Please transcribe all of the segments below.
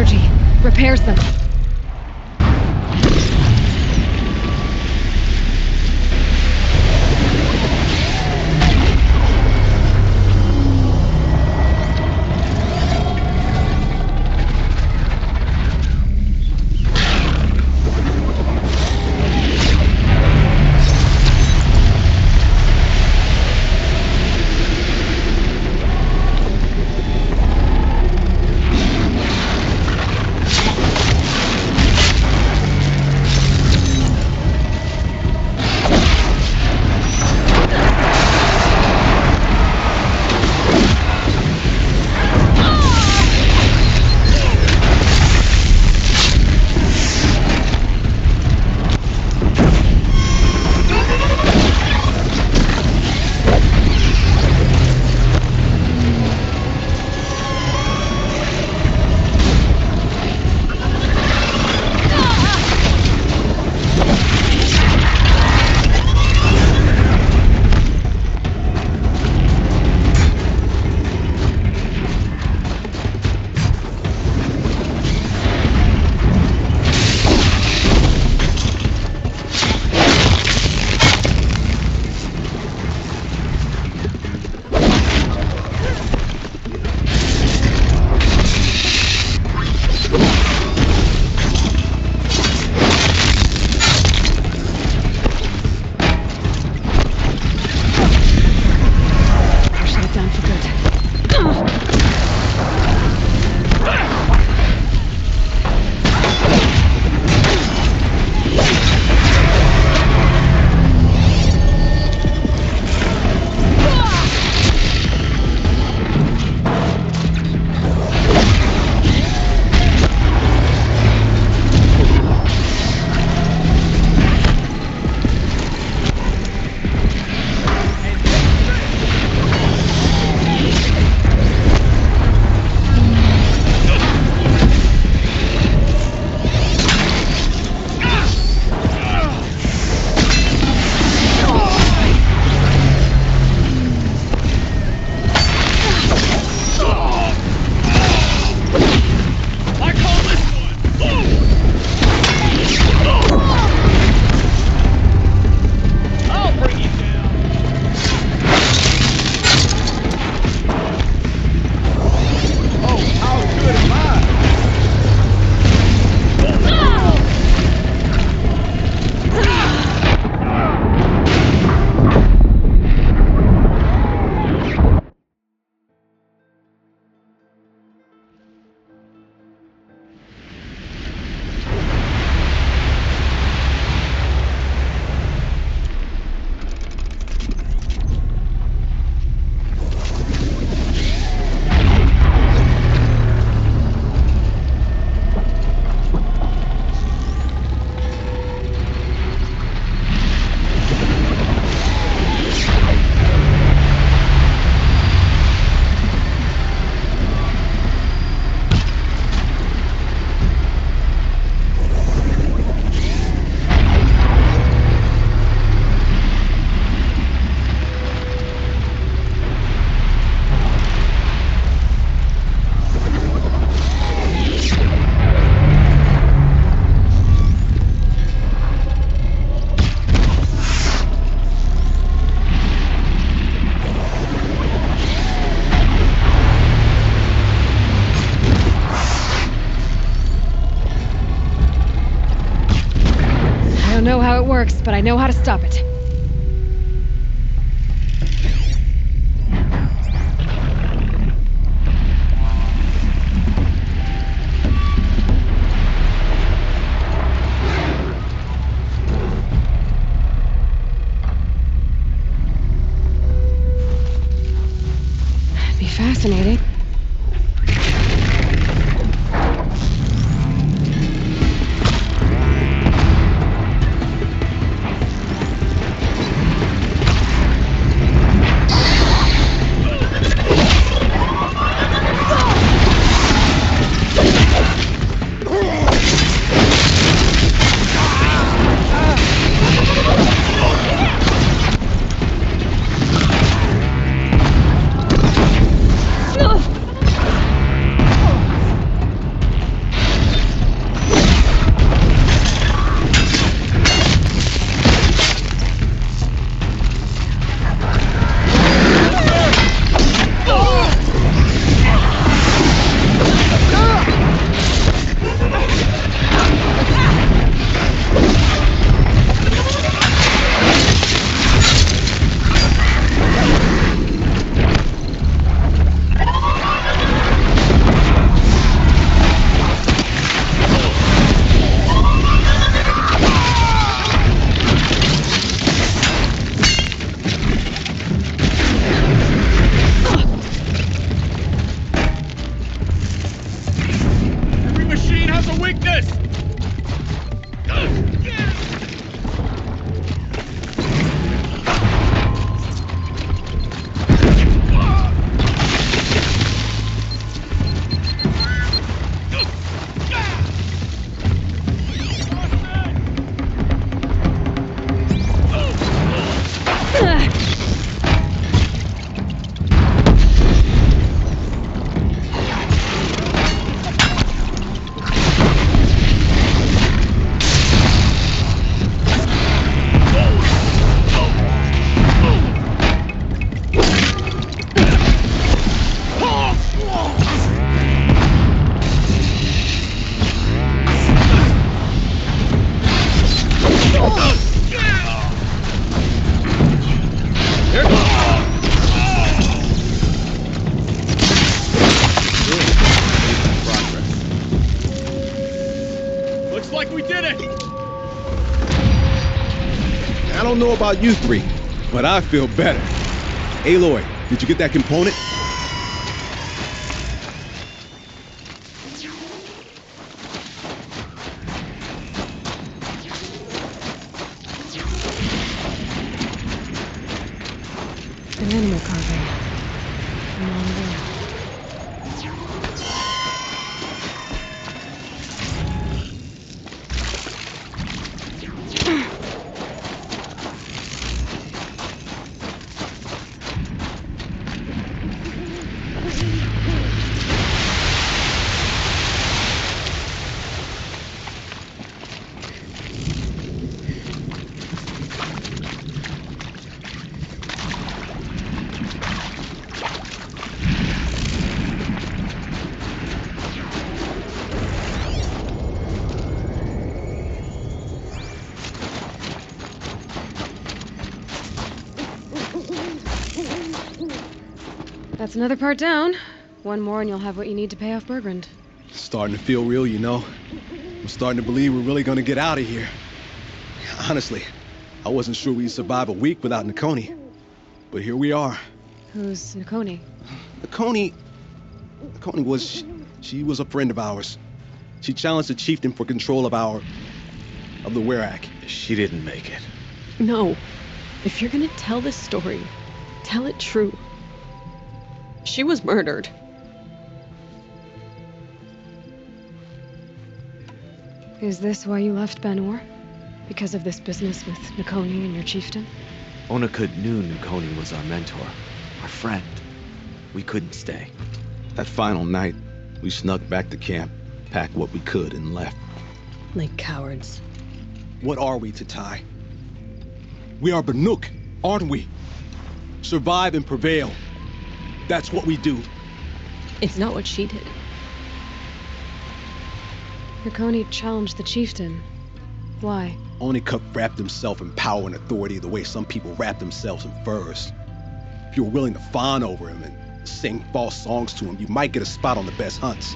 energy. Repairs them. don't know how it works, but I know how to stop it. It'd be fascinating. has a weakness! Looks like we did it! I don't know about you three, but I feel better. Aloy, did you get that component? An animal carving. Along there. That's another part down. One more and you'll have what you need to pay off Bergrand. Starting to feel real, you know. I'm starting to believe we're really gonna get out of here. Honestly, I wasn't sure we'd survive a week without Nakoni. But here we are. Who's Nakoni? Nakoni was... She was a friend of ours. She challenged the chieftain for control of the Werak. She didn't make it. No. If you're gonna tell this story, tell it true. She was murdered. Is this why you left Ben-Or? Because of this business with Nakoni and your chieftain? Onakut knew Nakoni was our mentor, our friend. We couldn't stay. That final night, we snuck back to camp, packed what we could, and left. Like cowards. What are we to Tai? We are Banuk, aren't we? Survive and prevail. That's what we do. It's not what she did. Nakoni challenged the chieftain. Why? Onakut wrapped himself in power and authority the way some people wrap themselves in furs. If you were willing to fawn over him and sing false songs to him, you might get a spot on the best hunts.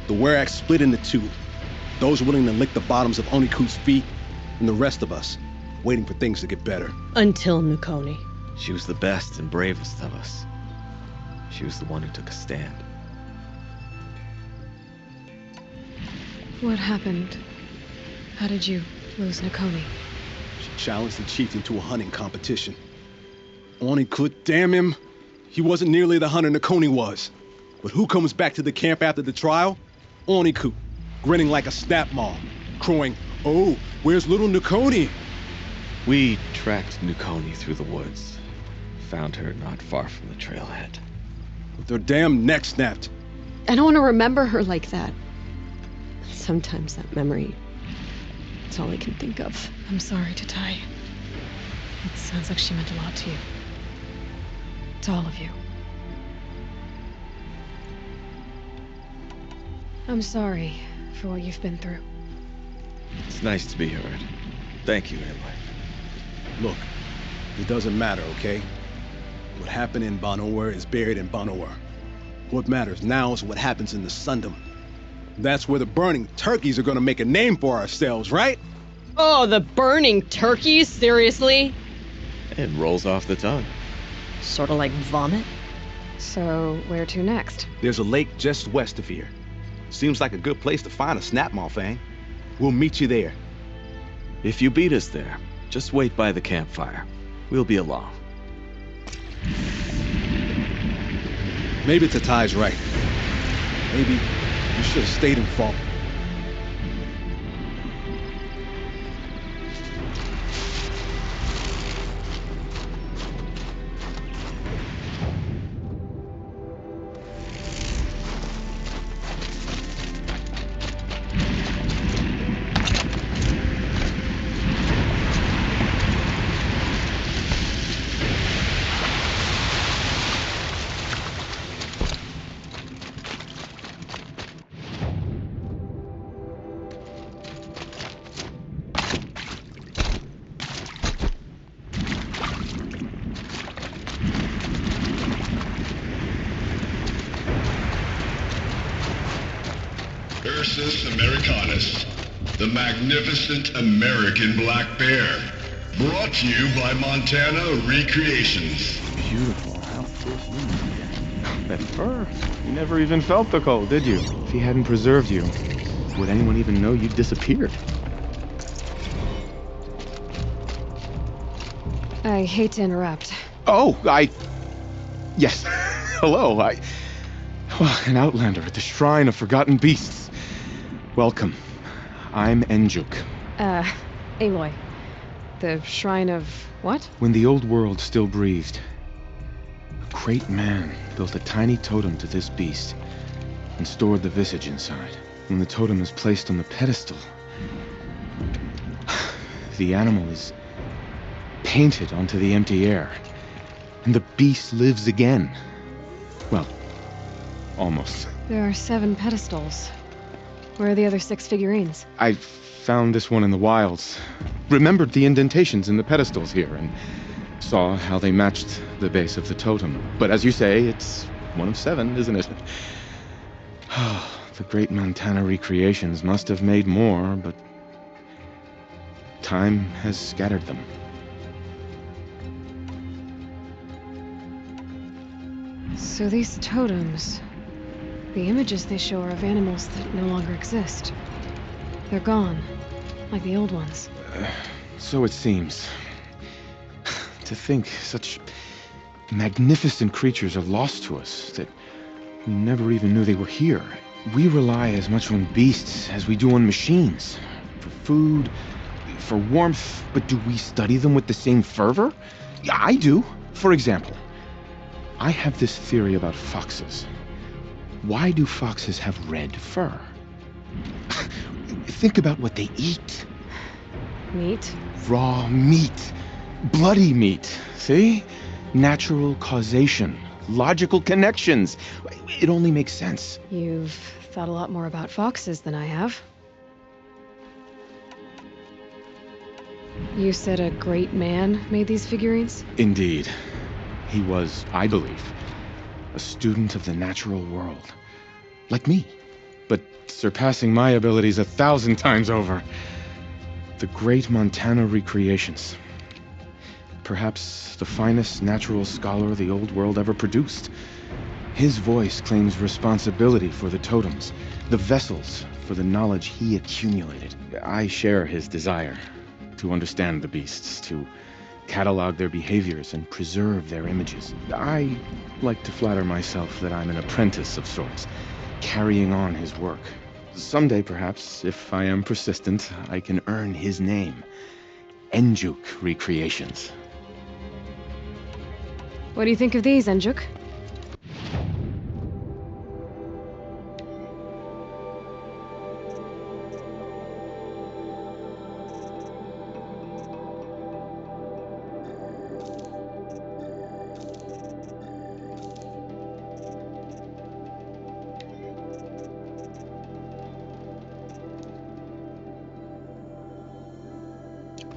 The Werak split into two. Those willing to lick the bottoms of Onakut's feet, and the rest of us, waiting for things to get better. Until Nakoni. She was the best and bravest of us. She was the one who took a stand. What happened? How did you lose Nakoni? She challenged the chieftain to a hunting competition. Onakut, damn him! He wasn't nearly the hunter Nakoni was. But who comes back to the camp after the trial? Onakut, grinning like a snapmaw, crowing, "Oh, where's little Nakoni?" We tracked Nakoni through the woods. Found her not far from the trailhead. With her damn neck snapped. I don't want to remember her like that. Sometimes that memory, it's all I can think of. I'm sorry to Tai. It sounds like she meant a lot to you. To all of you. I'm sorry for what you've been through. It's nice to be heard. Thank you, Aloy. Look, it doesn't matter, okay? What happened in Ben-Or is buried in Ben-Or. What matters now is what happens in the Sundom. That's where the burning turkeys are gonna make a name for ourselves, right? Oh, the burning turkeys? Seriously? It rolls off the tongue. Sort of like vomit? So, where to next? There's a lake just west of here. Seems like a good place to find a snapmaw fang. We'll meet you there. If you beat us there, just wait by the campfire. We'll be along. Maybe Tatai's right. Maybe you should have stayed in Fall. Ursus Americanus, the magnificent American black bear. Brought to you by Montana Recreations. Beautiful outfit. That fur. You never even felt the cold, did you? If he hadn't preserved you, would anyone even know you disappeared? I hate to interrupt. Oh, Yes. Hello, an outlander at the Shrine of Forgotten Beasts. Welcome. I'm Enjuk. Aloy. The Shrine of what? When the old world still breathed, a great man built a tiny totem to this beast and stored the visage inside. When the totem is placed on the pedestal, the animal is painted onto the empty air, and the beast lives again. Well, almost. There are 7 pedestals. Where are the other 6 figurines? I found this one in the wilds, remembered the indentations in the pedestals here, and saw how they matched the base of the totem. But as you say, it's one of 7, isn't it? The great Montana Recreations must have made more, but time has scattered them. So these totems, the images they show are of animals that no longer exist. They're gone, like the old ones. So it seems. To think such magnificent creatures are lost to us, that we never even knew they were here. We rely as much on beasts as we do on machines. For food, for warmth, but do we study them with the same fervor? Yeah, I do. For example, I have this theory about foxes. Why do foxes have red fur? Think about what they eat. Meat? Raw meat. Bloody meat. See? Natural causation. Logical connections. It only makes sense. You've thought a lot more about foxes than I have. You said a great man made these figurines? Indeed. He was, I believe, a student of the natural world. Like me. But surpassing my abilities 1,000 times over. The great Montana Recreations. Perhaps the finest natural scholar the old world ever produced. His voice claims responsibility for the totems, the vessels for the knowledge he accumulated. I share his desire to understand the beasts, to catalog their behaviors and preserve their images. I like to flatter myself that I'm an apprentice of sorts, carrying on his work. Someday, perhaps, if I am persistent, I can earn his name. Enjuk Recreations. What do you think of these, Enjuk?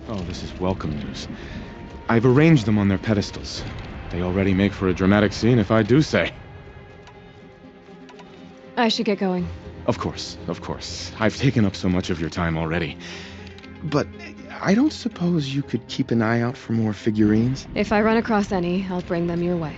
Oh, this is welcome news. I've arranged them on their pedestals. They already make for a dramatic scene, if I do say. I should get going. Of course, of course. I've taken up so much of your time already. But I don't suppose you could keep an eye out for more figurines? If I run across any, I'll bring them your way.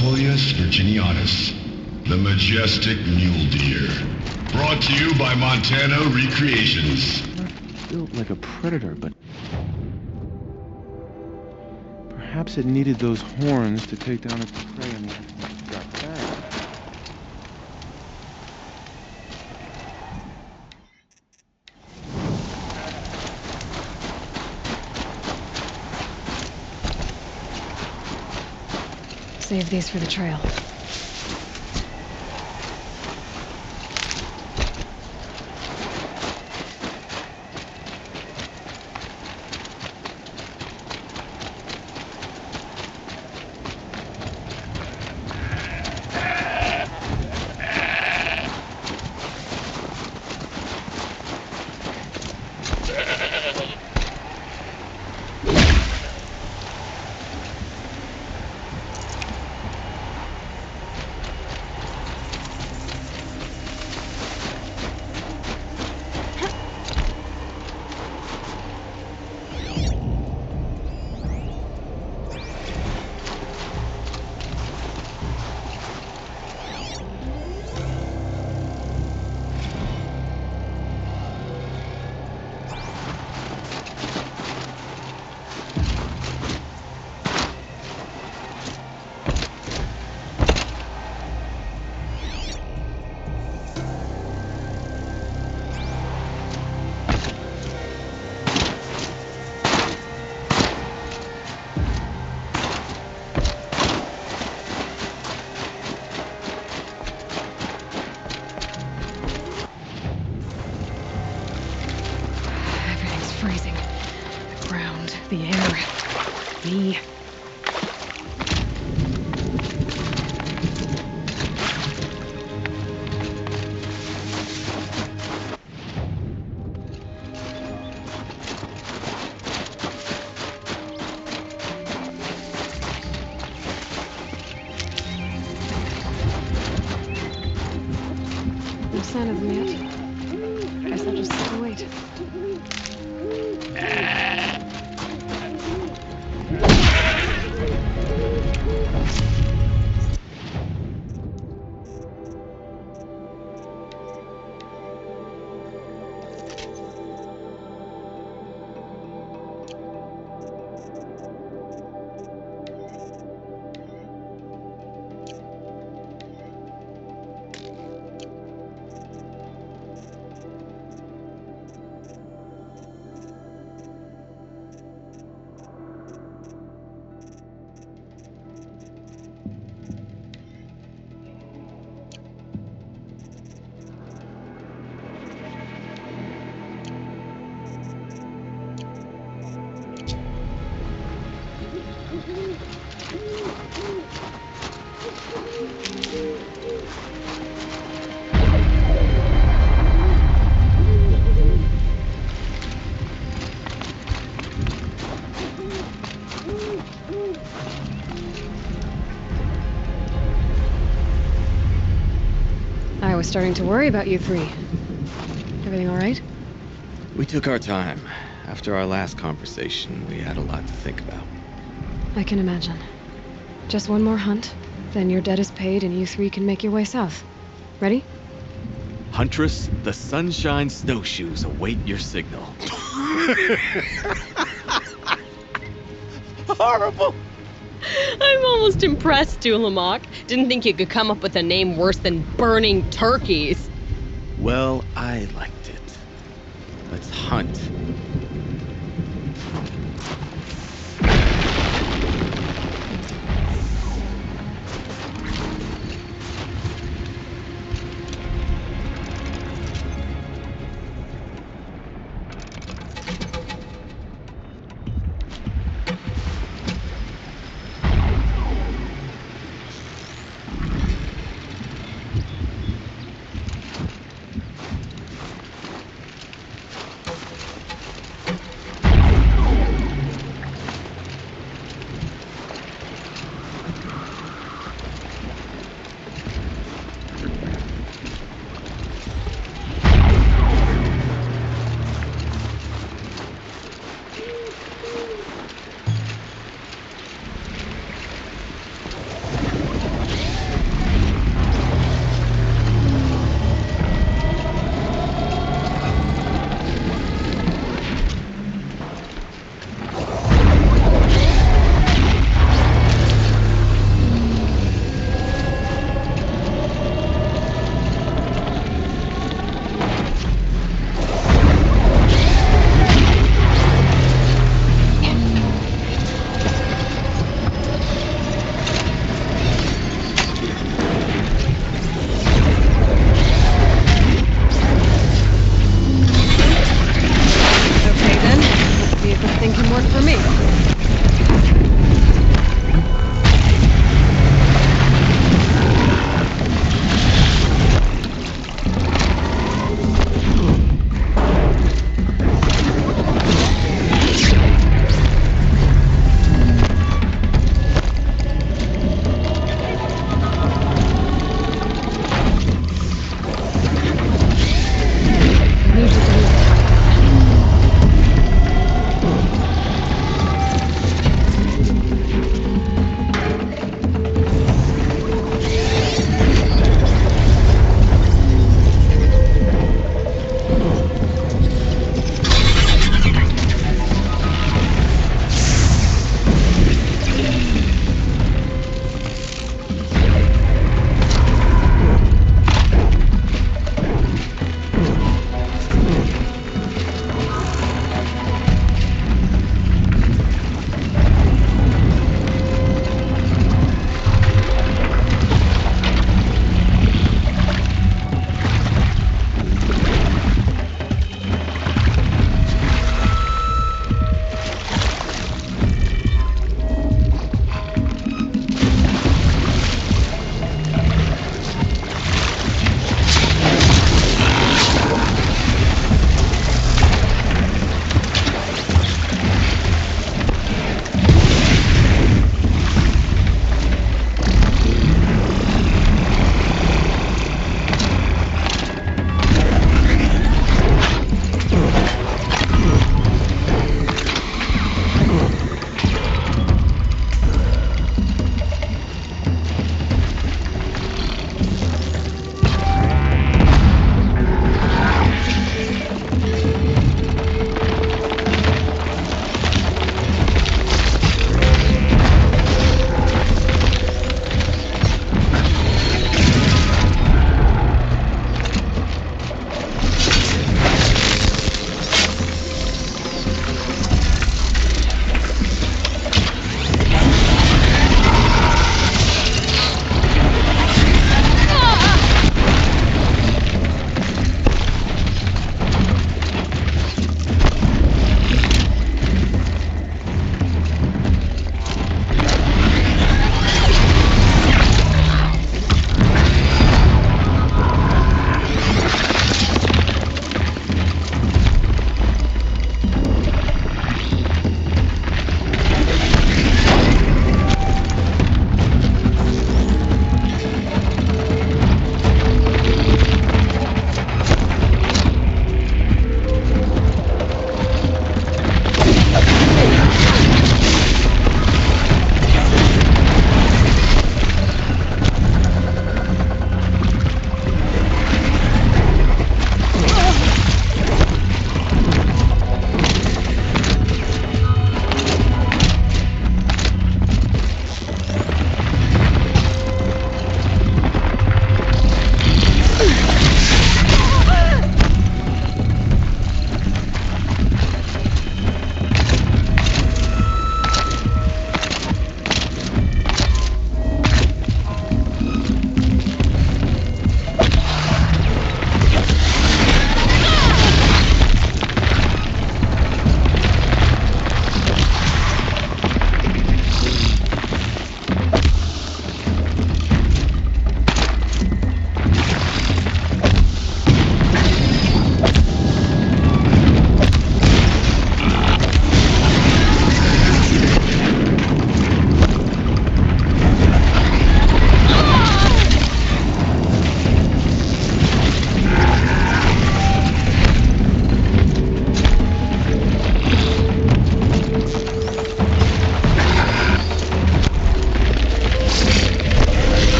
Coleus virginianus, the majestic mule deer. Brought to you by Montana Recreations. Built like a predator, but perhaps it needed those horns to take down its prey and got back. Save these for the trail. Freezing. The ground, the air, me. No sign of them yet. Guess I'll just sit and wait. I was starting to worry about you three. Everything all right? We took our time. After our last conversation, we had a lot to think about. I can imagine. Just one more hunt, then your debt is paid and you three can make your way south. Ready? Huntress, the Sunshine Snowshoes await your signal. Horrible! I'm almost impressed, Dulamok. Didn't think you could come up with a name worse than Burning Turkeys. Well, I liked it. Let's hunt